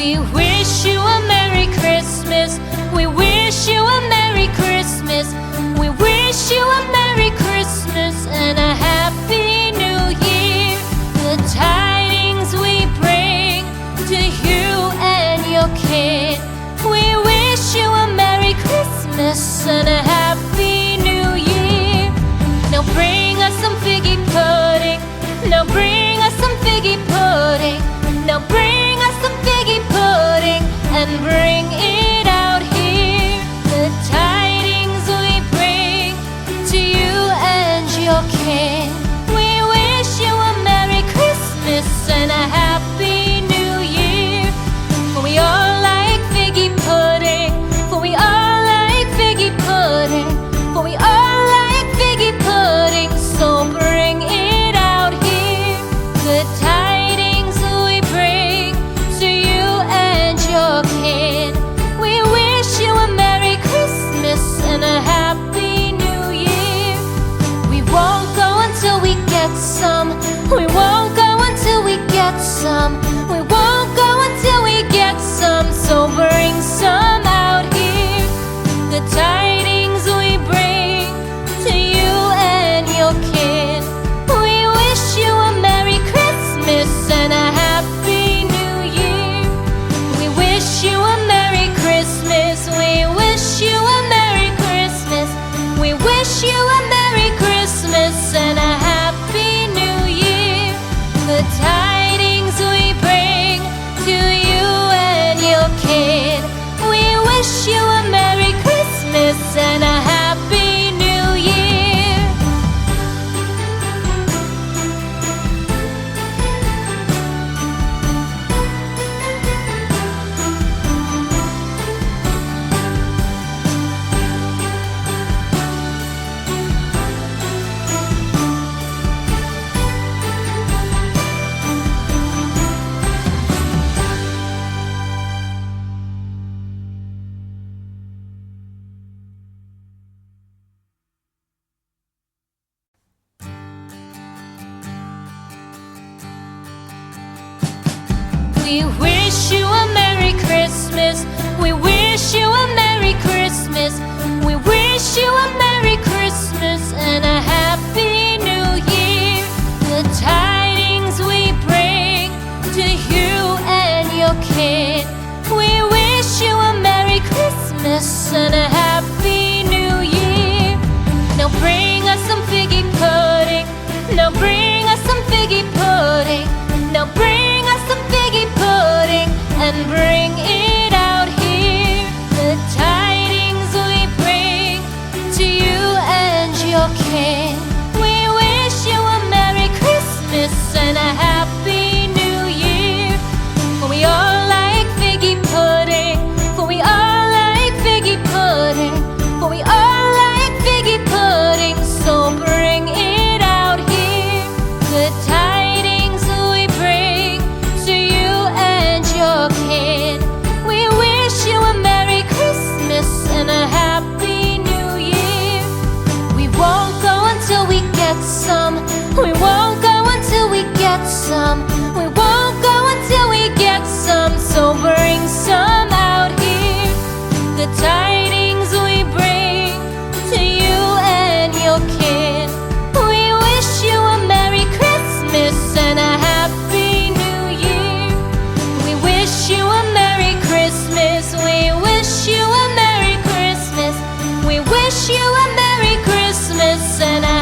We wish you a Merry Christmas. We wish you a Merry Christmas. We wish you a Merry Christmas and a Happy New Year. The tidings we bring to you and your kid. We wish you a Merry Christmas and a Happy New Year. Now bring us some figgy pudding. Now bring us some figgy pudding. Now bring us some figgy pudding and bring it out here. The tidings we bring to you and your kin. We wish you a Merry Christmas and a Happy New Year. For we all like figgy pudding. For we all like figgy pudding. For we all like figgy pudding. So bring it out here. The tidings we bring to you and your kin. We wish you a Merry Christmas and a Happy New Year. We won't go until we get some. We won't go until we get some. We won't go until we get some. So bring some out here. The tidings we bring to you and your kin. We wish you a Merry Christmas and a Happy New Year. We wish you a Merry Christmas. We wish you a Merry Christmas. We wish you a Merry Christmas and a Happy New Year. The tidings we bring to you and your kid. We wish you a Merry Christmas and a Happy New Year. We wish you a Merry Christmas. We wish you a Merry Christmas. We wish you a Merry Christmas and a Happy New Year. The tidings we bring to you and your kid. We wish you a Merry Christmas and a Happy New Year. Now bring us some figgy pudding. Now bring us some figgy pudding. Now bring us some figgy pudding and bring it out here. The tidings we bring to you and your kin. We wish you a Merry Christmas and a Happy New Year. For we all like figgy pudding. For we all like figgy pudding. For we all like figgy pudding. So bring it out here. The tidings we bring to you and your kin. We wish you a Merry Christmas and a Happy New Year. We won't go until we get some. We won't go until we get some. We won't go until we get some. So bring some out here. The tidings we bring to you and your kin. We wish you a Merry Christmas and a Happy New Year. We wish you a Merry Christmas. We wish you a Merry Christmas. We wish you a Merry Christmas and a